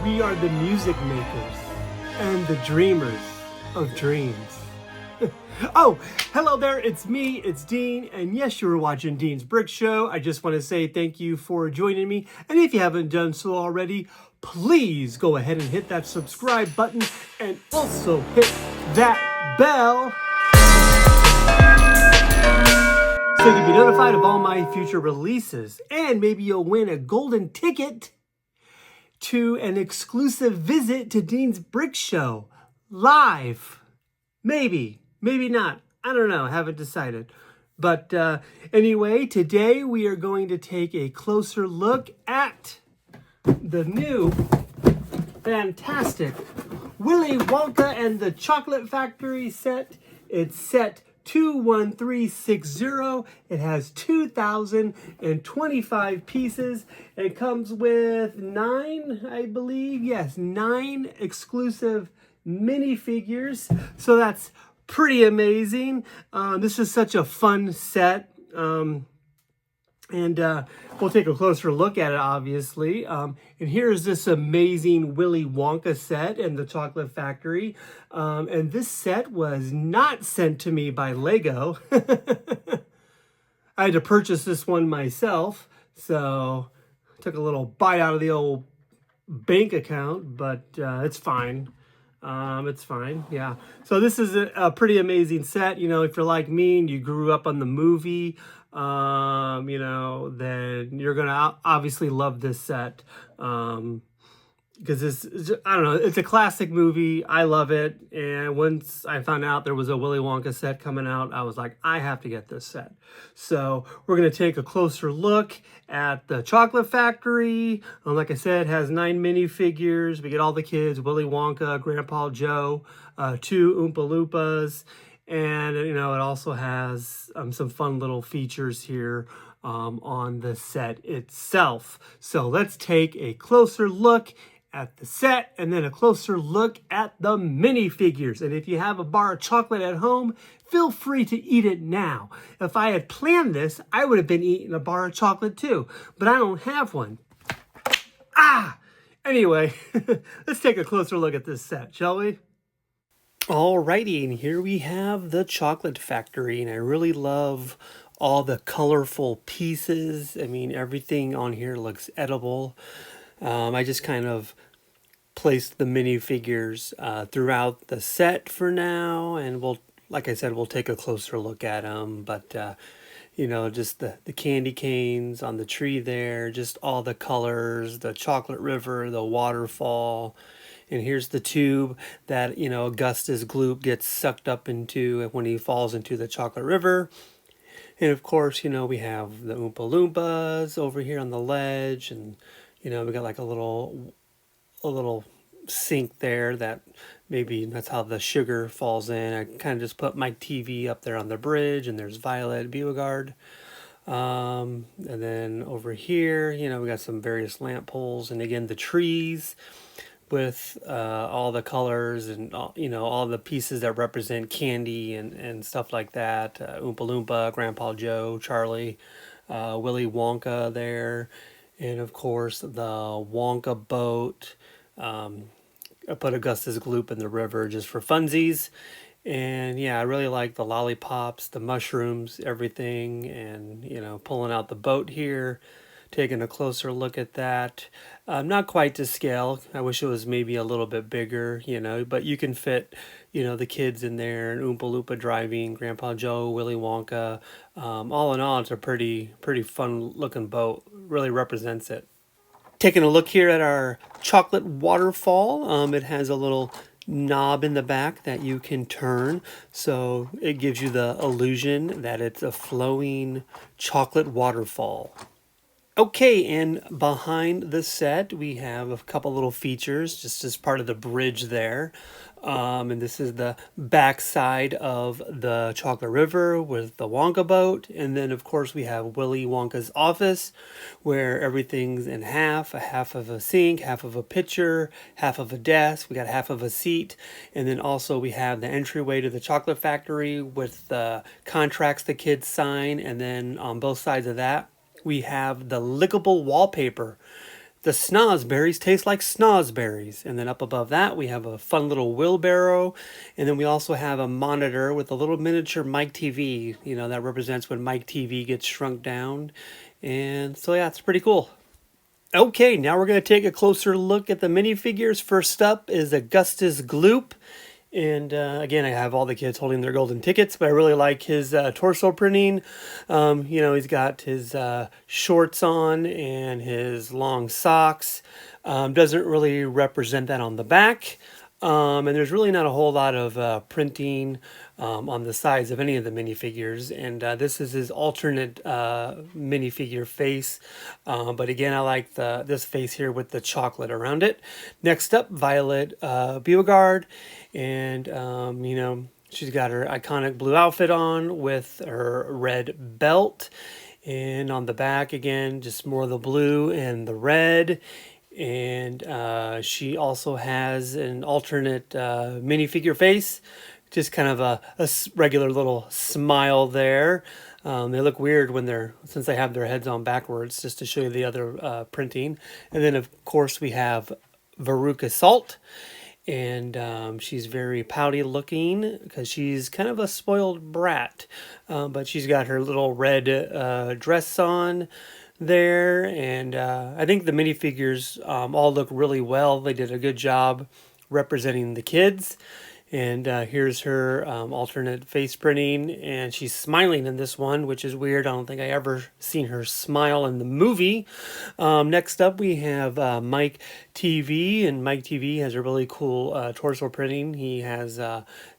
We are the music makers and the dreamers of dreams. Oh, hello there, it's me, it's Dean, and yes, you were watching Dean's Brick Show. I just want to say thank you for joining me, and if you haven't done so already, please go ahead and hit that subscribe button, and also hit that bell so you can be notified of all my future releases, and maybe you'll win a golden ticket to an exclusive visit to Dean's Brick Show live. Maybe not. I don't know. I haven't decided. But anyway, today we are going to take a closer look at the new fantastic Willy Wonka and the Chocolate Factory set. It's set 21360. It has 2,025 pieces. It comes with 9, I believe. Yes, 9 exclusive minifigures. So that's pretty amazing. This is such a fun set. And we'll take a closer look at it, obviously. And here's this amazing Willy Wonka set and the Chocolate Factory. And this set was not sent to me by Lego. I had to purchase this one myself. So I took a little bite out of the old bank account, but it's fine. It's fine, yeah. So this is a pretty amazing set. You know, if you're like me and you grew up on the movie, you know, then you're gonna obviously love this set. Because I don't know, it's a classic movie. I love it. And once I found out there was a Willy Wonka set coming out, I was like, I have to get this set. So we're going to take a closer look at the Chocolate Factory. Like I said, it has 9 minifigures. We get all the kids, Willy Wonka, Grandpa Joe, 2 Oompa Loompas. And, you know, it also has some fun little features here on the set itself. So let's take a closer look at the set and then a closer look at the minifigures. And if you have a bar of chocolate at home, feel free to eat it now. If I had planned this, I would have been eating a bar of chocolate too, but I don't have one. Anyway, let's take a closer look at this set, shall we? Alrighty, and here we have the Chocolate Factory, and I really love all the colorful pieces. I mean, everything on here looks edible. I just kind of placed the minifigures throughout the set for now, and we'll, like I said, we'll take a closer look at them. But you know, just the candy canes on the tree there, just all the colors, the chocolate river, the waterfall. And here's the tube that, you know, Augustus Gloop gets sucked up into when he falls into the chocolate river. And of course, you know, we have the Oompa Loompas over here on the ledge, and you know, we got like a little sink there that maybe that's how the sugar falls in. I kind of just put my TV up there on the bridge, and there's Violet Beauregard. And then over here, you know, we got some various lamp poles, and again, the trees with all the colors and, you know, all the pieces that represent candy and stuff like that. Oompa Loompa, Grandpa Joe, Charlie, Willy Wonka there. And of course, the Wonka boat. I put Augustus Gloop in the river just for funsies. And yeah, I really like the lollipops, the mushrooms, everything. And, you know, pulling out the boat here, taking a closer look at that. Not quite to scale. I wish it was maybe a little bit bigger, you know, but you can fit, you know, the kids in there, and Oompa Loompa driving, Grandpa Joe, Willy Wonka. All in all, it's a pretty fun looking boat. Really represents it. Taking a look here at our chocolate waterfall. It has a little knob in the back that you can turn, so it gives you the illusion that it's a flowing chocolate waterfall. Okay, and behind the set we have a couple little features just as part of the bridge there. And this is the backside of the Chocolate River with the Wonka boat. And then, of course, we have Willy Wonka's office where everything's in half, a half of a sink, half of a pitcher, half of a desk. We got half of a seat. And then also we have the entryway to the chocolate factory with the contracts the kids sign. And then on both sides of that, we have the lickable wallpaper. The snozberries taste like snozberries. And then up above that, we have a fun little wheelbarrow. And then we also have a monitor with a little miniature Mike TV. You know, that represents when Mike TV gets shrunk down. And so, yeah, it's pretty cool. Okay, now we're going to take a closer look at the minifigures. First up is Augustus Gloop. And again, I have all the kids holding their golden tickets, but I really like his torso printing. You know, he's got his shorts on and his long socks. Doesn't really represent that on the back. And there's really not a whole lot of printing on the sides of any of the minifigures. And this is his alternate minifigure face. But again, I like this face here with the chocolate around it. Next up, Violet Beauregard. And, you know, she's got her iconic blue outfit on with her red belt. And on the back, again, just more of the blue and the red. And she also has an alternate minifigure face, just kind of a regular little smile there. They look weird since they have their heads on backwards, just to show you the other printing. And then, of course, we have Veruca Salt. And she's very pouty looking because she's kind of a spoiled brat. But she's got her little red dress on there. And I think the minifigures all look really well. They did a good job representing the kids. And here's her alternate face printing, and she's smiling in this one, which is weird. I don't think I ever seen her smile in the movie. Next up, we have Mike TV, and Mike TV has a really cool torso printing. He has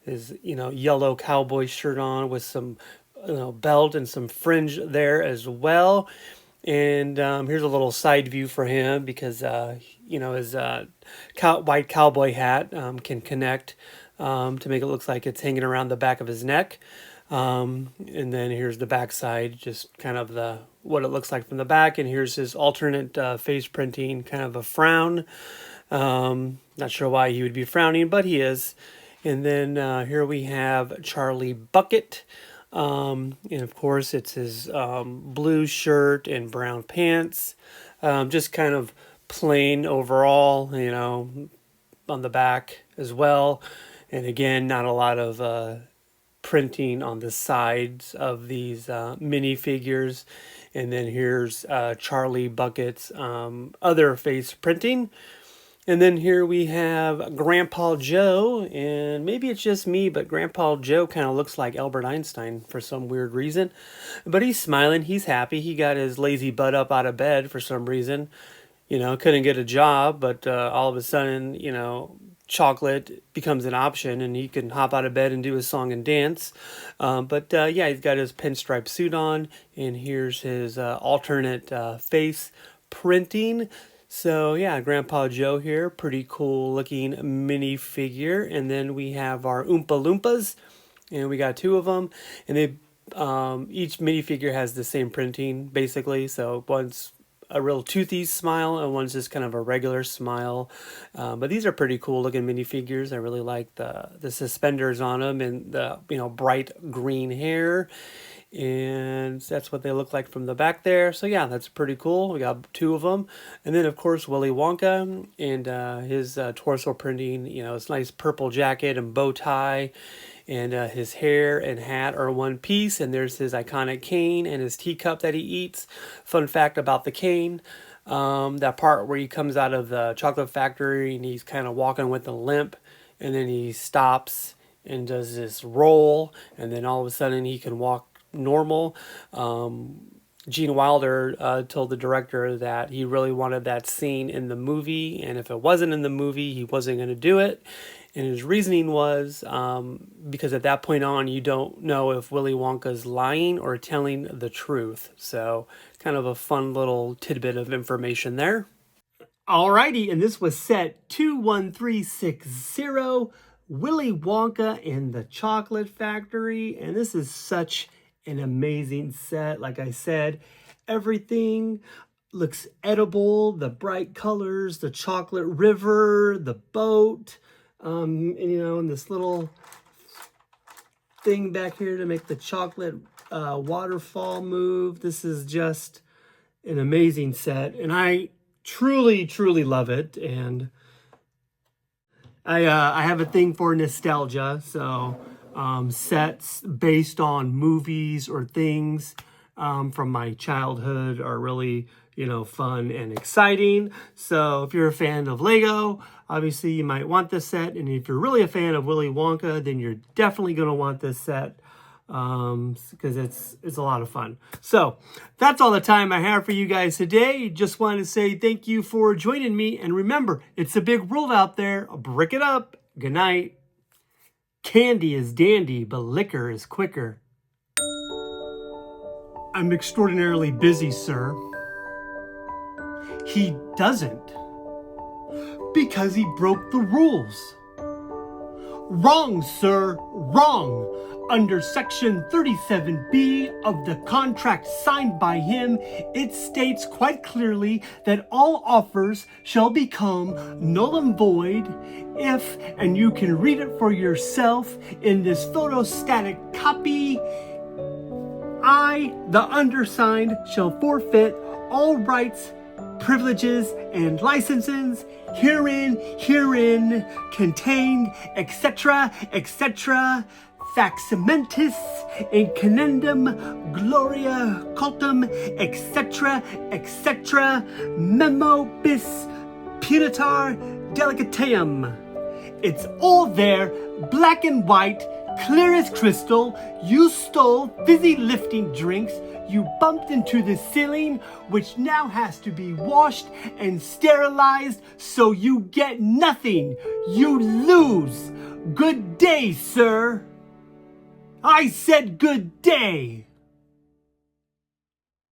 his yellow cowboy shirt on with some belt and some fringe there as well. And here's a little side view for him because his white cowboy hat can connect to make it look like it's hanging around the back of his neck. And then here's the back side, just kind of what it looks like from the back. And here's his alternate face printing, kind of a frown. Not sure why he would be frowning, but he is. And then here we have Charlie Bucket. And of course it's his blue shirt and brown pants. Just kind of plain overall, on the back as well. And again, not a lot of printing on the sides of these minifigures. And then here's Charlie Bucket's other face printing. And then here we have Grandpa Joe, and maybe it's just me, but Grandpa Joe kind of looks like Albert Einstein for some weird reason. But he's smiling, he's happy, he got his lazy butt up out of bed for some reason. Couldn't get a job, but all of a sudden, chocolate becomes an option and he can hop out of bed and do his song and dance. Yeah, he's got his pinstripe suit on, and here's his alternate face printing. So yeah, Grandpa Joe here, pretty cool looking minifigure. And then we have our Oompa Loompas, and we got two of them, and they each minifigure has the same printing basically. So one's a real toothy smile and one's just kind of a regular smile. But these are pretty cool looking minifigures. I really like the suspenders on them and the bright green hair. And that's what they look like from the back there. So yeah, that's pretty cool. We got two of them. And then of course Willy Wonka and his torso printing, his nice purple jacket and bow tie. And his hair and hat are one piece. And there's his iconic cane and his teacup that he eats. Fun fact about the cane, that part where he comes out of the chocolate factory and he's kind of walking with a limp. And then he stops and does this roll. And then all of a sudden he can walk normal. Gene Wilder told the director that he really wanted that scene in the movie, and if it wasn't in the movie, he wasn't going to do it. And his reasoning was because at that point on, you don't know if Willy Wonka's lying or telling the truth. So kind of a fun little tidbit of information there. Alrighty, and this was set 21360, Willy Wonka and the Chocolate Factory. And this is such an amazing set. Like I said, everything looks edible. The bright colors, the chocolate river, the boat, and this little thing back here to make the chocolate waterfall move. This is just an amazing set, and I truly love it. And I have a thing for nostalgia, so sets based on movies or things from my childhood are really, fun and exciting. So if you're a fan of Lego, obviously you might want this set. And if you're really a fan of Willy Wonka, then you're definitely going to want this set because it's a lot of fun. So that's all the time I have for you guys today. Just want to say thank you for joining me. And remember, it's a big world out there. Brick it up. Good night. Candy is dandy, but liquor is quicker. I'm extraordinarily busy, sir. He doesn't. Because he broke the rules. Wrong, sir, wrong. Under Section 37B of the contract signed by him, it states quite clearly that all offers shall become null and void if, and you can read it for yourself in this photostatic copy, I, the undersigned, shall forfeit all rights, privileges, and licenses herein contained, etc., faxamentis incanendum gloria cultum, etc., memo bis punitar delicateum. It's all there, black and white, clear as crystal. You stole fizzy lifting drinks. You bumped into the ceiling, which now has to be washed and sterilized, so you get nothing. You lose. Good day, sir. I said good day.